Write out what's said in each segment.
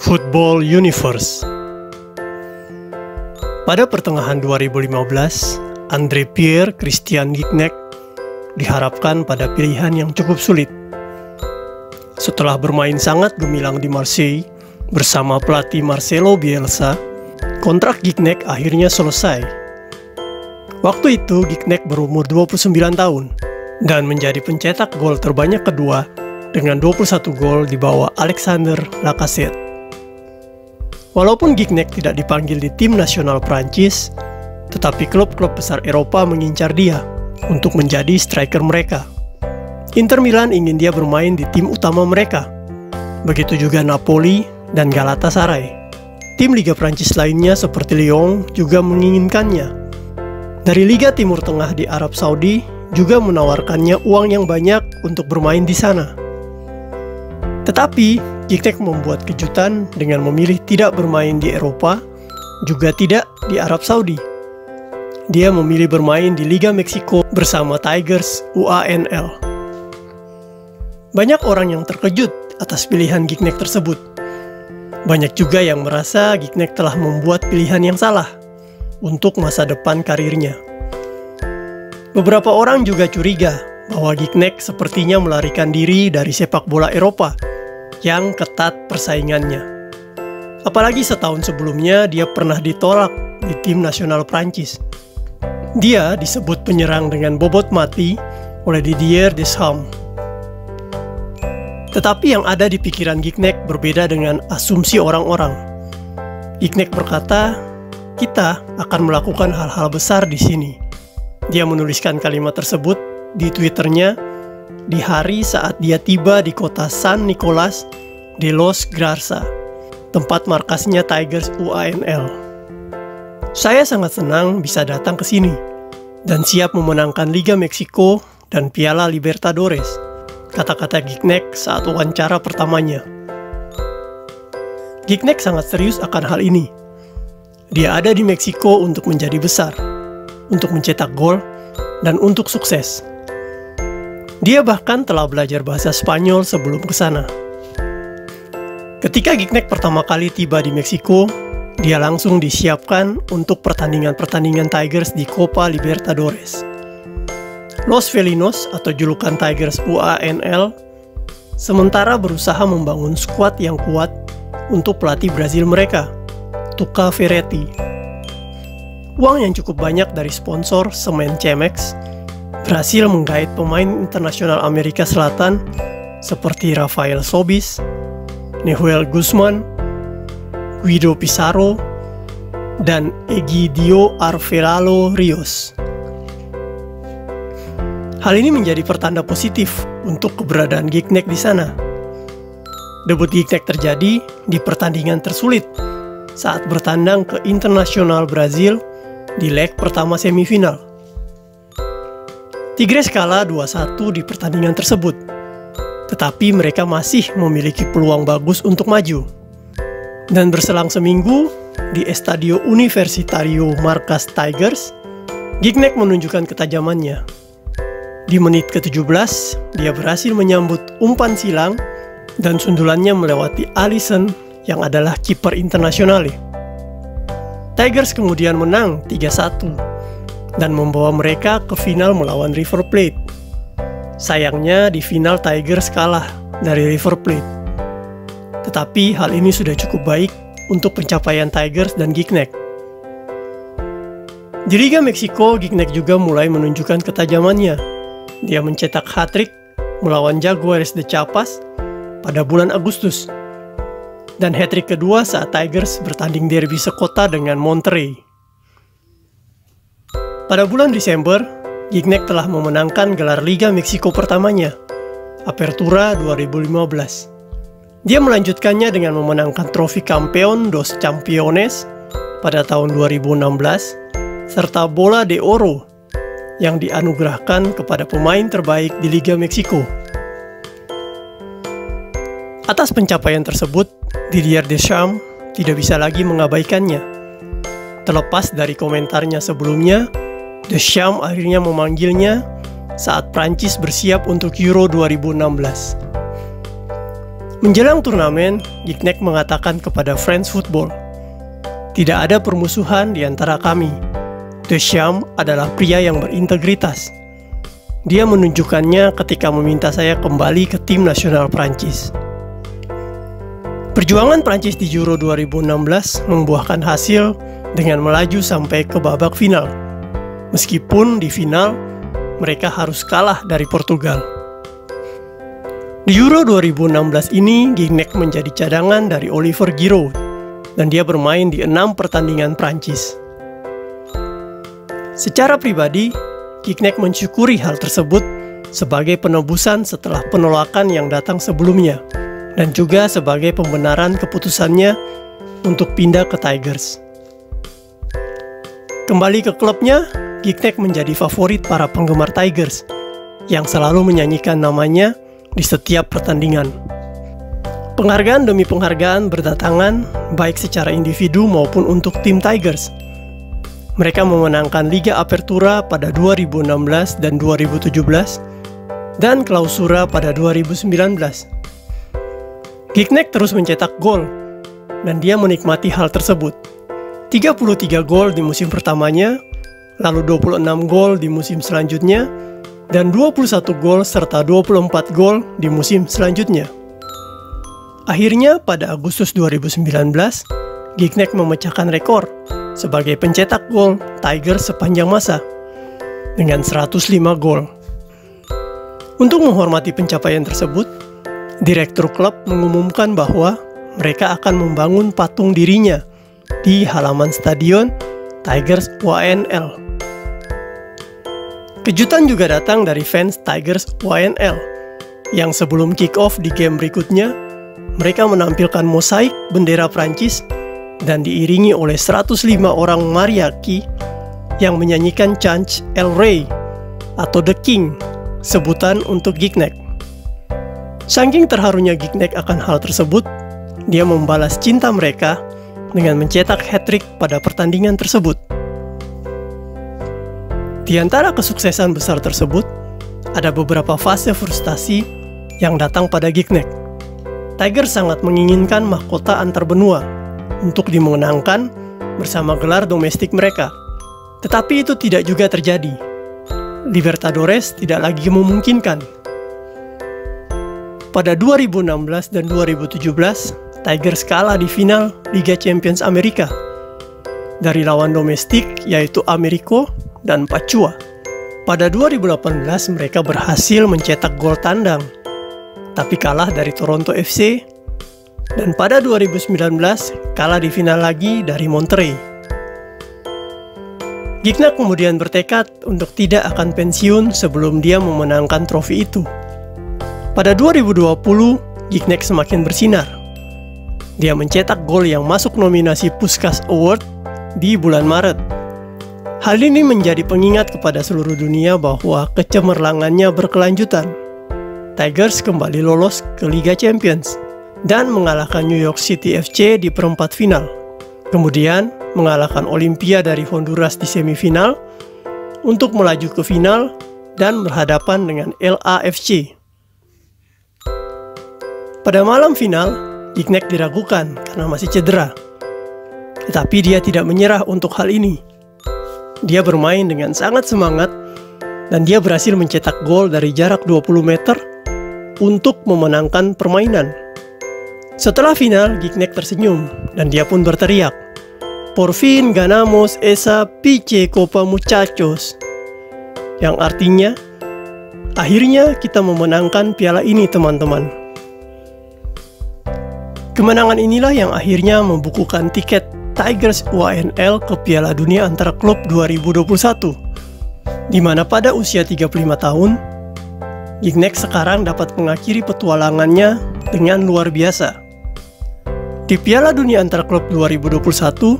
Football Universe. Pada pertengahan 2015, André Pierre Christian Gignac diharapkan pada pilihan yang cukup sulit. Setelah bermain sangat gemilang di Marseille bersama pelatih Marcelo Bielsa, kontrak Gignac akhirnya selesai. Waktu itu Gignac berumur 29 tahun dan menjadi pencetak gol terbanyak kedua dengan 21 gol di bawah Alexander Lacazette. Walaupun Gignac tidak dipanggil di tim nasional Prancis, tetapi klub-klub besar Eropa mengincar dia untuk menjadi striker mereka. Inter Milan ingin dia bermain di tim utama mereka. Begitu juga Napoli dan Galatasaray. Tim Liga Prancis lainnya seperti Lyon juga menginginkannya. Dari Liga Timur Tengah di Arab Saudi juga menawarkannya uang yang banyak untuk bermain di sana. Tetapi Gignac membuat kejutan dengan memilih tidak bermain di Eropa, juga tidak di Arab Saudi. Dia memilih bermain di Liga Meksiko bersama Tigers UANL. Banyak orang yang terkejut atas pilihan Gignac tersebut. Banyak juga yang merasa Gignac telah membuat pilihan yang salah untuk masa depan karirnya. Beberapa orang juga curiga bahwa Gignac sepertinya melarikan diri dari sepak bola Eropa yang ketat persaingannya. Apalagi setahun sebelumnya dia pernah ditolak di tim nasional Prancis. Dia disebut penyerang dengan bobot mati oleh Didier Deschamps. Tetapi yang ada di pikiran Gignac berbeda dengan asumsi orang-orang. Gignac berkata, "Kita akan melakukan hal-hal besar di sini." Dia menuliskan kalimat tersebut di Twitternya di hari saat dia tiba di kota San Nicolas de los Garza, tempat markasnya Tigers UANL. "Saya sangat senang bisa datang ke sini dan siap memenangkan Liga Meksiko dan Piala Libertadores," kata-kata Gignac saat wawancara pertamanya. Gignac sangat serius akan hal ini. Dia ada di Meksiko untuk menjadi besar, untuk mencetak gol, dan untuk sukses. Dia bahkan telah belajar bahasa Spanyol sebelum ke sana. Ketika Gignac pertama kali tiba di Meksiko, dia langsung disiapkan untuk pertandingan-pertandingan Tigers di Copa Libertadores. Los Felinos atau julukan Tigers UANL sementara berusaha membangun skuad yang kuat untuk pelatih Brazil mereka, Tuca Ferretti. Uang yang cukup banyak dari sponsor semen Chemex berhasil menggait pemain internasional Amerika Selatan seperti Rafael Sobis, Nahuel Guzman, Guido Pizarro, dan Egidio Arvelalo Rios. Hal ini menjadi pertanda positif untuk keberadaan Gignac di sana. Debut Gignac terjadi di pertandingan tersulit saat bertandang ke Internasional Brazil di leg pertama semifinal. Tigres kalah 2-1 di pertandingan tersebut, tetapi mereka masih memiliki peluang bagus untuk maju. Dan berselang seminggu, di Estadio Universitario Marcas Tigers, Gignac menunjukkan ketajamannya. Di menit ke-17, dia berhasil menyambut umpan silang dan sundulannya melewati Alisson yang adalah kiper internasional. Tigers kemudian menang 3-1 dan membawa mereka ke final melawan River Plate. Sayangnya di final Tigers kalah dari River Plate. Tetapi hal ini sudah cukup baik untuk pencapaian Tigers dan Gignac. Di Liga Meksiko, Gignac juga mulai menunjukkan ketajamannya. Dia mencetak hat-trick melawan Jaguares de Chiapas pada bulan Agustus, dan hat-trick kedua saat Tigers bertanding derby sekota dengan Monterrey. Pada bulan Desember, Gignac telah memenangkan gelar Liga Meksiko pertamanya, Apertura 2015. Dia melanjutkannya dengan memenangkan trofi Campeón dos Campeones pada tahun 2016, serta Bola de Oro yang dianugerahkan kepada pemain terbaik di Liga Meksiko. Atas pencapaian tersebut, Didier Deschamps tidak bisa lagi mengabaikannya. Terlepas dari komentarnya sebelumnya, Deschamps akhirnya memanggilnya saat Prancis bersiap untuk Euro 2016. Menjelang turnamen, Gignac mengatakan kepada France Football, "Tidak ada permusuhan di antara kami. Deschamps adalah pria yang berintegritas. Dia menunjukkannya ketika meminta saya kembali ke tim nasional Prancis." Perjuangan Prancis di Euro 2016 membuahkan hasil dengan melaju sampai ke babak final. Meskipun di final, mereka harus kalah dari Portugal. Di Euro 2016 ini, Gignac menjadi cadangan dari Olivier Giroud, dan dia bermain di 6 pertandingan Prancis. Secara pribadi, Gignac mensyukuri hal tersebut sebagai penebusan setelah penolakan yang datang sebelumnya, dan juga sebagai pembenaran keputusannya untuk pindah ke Tigers. Kembali ke klubnya, Gignac menjadi favorit para penggemar Tigers, yang selalu menyanyikan namanya di setiap pertandingan. Penghargaan demi penghargaan berdatangan, baik secara individu maupun untuk tim Tigers. Mereka memenangkan Liga Apertura pada 2016 dan 2017, dan Clausura pada 2019. Gignac terus mencetak gol, dan dia menikmati hal tersebut. 33 gol di musim pertamanya, lalu 26 gol di musim selanjutnya, dan 21 gol serta 24 gol di musim selanjutnya. Akhirnya pada Agustus 2019, Gignac memecahkan rekor sebagai pencetak gol Tigers sepanjang masa dengan 105 gol. Untuk menghormati pencapaian tersebut, direktur klub mengumumkan bahwa mereka akan membangun patung dirinya di halaman stadion Tigers WNL. Kejutan juga datang dari fans Tigers WNL, yang sebelum kick-off di game berikutnya, mereka menampilkan mosaik bendera Prancis dan diiringi oleh 105 orang mariachi yang menyanyikan chant El Rey atau The King, sebutan untuk Gignac. Saking terharunya Gignac akan hal tersebut, dia membalas cinta mereka dengan mencetak hat-trick pada pertandingan tersebut. Di antara kesuksesan besar tersebut, ada beberapa fase frustasi yang datang pada Gignac. Tigers sangat menginginkan mahkota antar benua untuk dimenangkan bersama gelar domestik mereka. Tetapi itu tidak juga terjadi. Libertadores tidak lagi memungkinkan. Pada 2016 dan 2017, Tigers kalah di final Liga Champions Amerika dari lawan domestik yaitu Americo dan Pacua. Pada 2018 mereka berhasil mencetak gol tandang, tapi kalah dari Toronto FC, dan pada 2019 kalah di final lagi dari Monterrey. Gignac kemudian bertekad untuk tidak akan pensiun sebelum dia memenangkan trofi itu. Pada 2020, Gignac semakin bersinar. Dia mencetak gol yang masuk nominasi Puskás Award di bulan Maret. Hal ini menjadi pengingat kepada seluruh dunia bahwa kecemerlangannya berkelanjutan. Tigers kembali lolos ke Liga Champions dan mengalahkan New York City FC di perempat final. Kemudian mengalahkan Olimpia dari Honduras di semifinal untuk melaju ke final dan berhadapan dengan LAFC. Pada malam final, Gignac diragukan karena masih cedera. Tetapi dia tidak menyerah untuk hal ini. Dia bermain dengan sangat semangat dan dia berhasil mencetak gol dari jarak 20 meter untuk memenangkan permainan. Setelah final, Gignac tersenyum dan dia pun berteriak, "Por fin ganamos esa pinche Copa muchachos." Yang artinya, akhirnya kita memenangkan piala ini teman-teman. Kemenangan inilah yang akhirnya membukukan tiket Tigers WNL ke Piala Dunia Antara Klub 2021, di mana pada usia 35 tahun, Gignac sekarang dapat mengakhiri petualangannya dengan luar biasa. Di Piala Dunia Antara Klub 2021,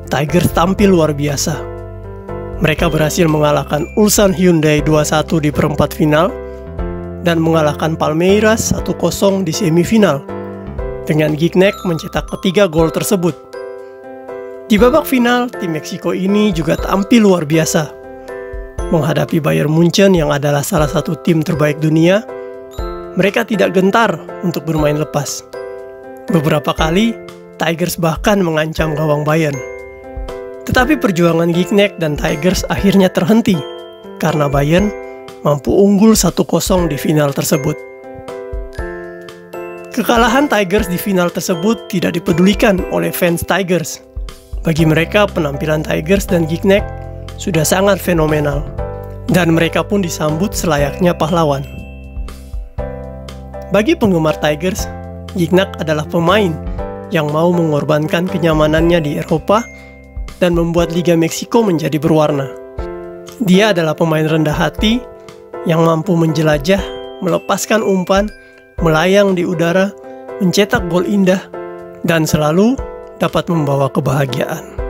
Tigers tampil luar biasa. Mereka berhasil mengalahkan Ulsan Hyundai 2-1 di perempat final dan mengalahkan Palmeiras 1-0 di semifinal, dengan Gignac mencetak ketiga gol tersebut. Di babak final, tim Meksiko ini juga tampil luar biasa. Menghadapi Bayern Munchen yang adalah salah satu tim terbaik dunia, mereka tidak gentar untuk bermain lepas. Beberapa kali, Tigers bahkan mengancam gawang Bayern. Tetapi perjuangan Gignac dan Tigers akhirnya terhenti karena Bayern mampu unggul 1-0 di final tersebut. Kekalahan Tigers di final tersebut tidak dipedulikan oleh fans Tigers. Bagi mereka, penampilan Tigers dan Gignac sudah sangat fenomenal, dan mereka pun disambut selayaknya pahlawan. Bagi penggemar Tigers, Gignac adalah pemain yang mau mengorbankan kenyamanannya di Eropa dan membuat Liga Meksiko menjadi berwarna. Dia adalah pemain rendah hati yang mampu menjelajah, melepaskan umpan, melayang di udara, mencetak gol indah, dan selalu dapat membawa kebahagiaan.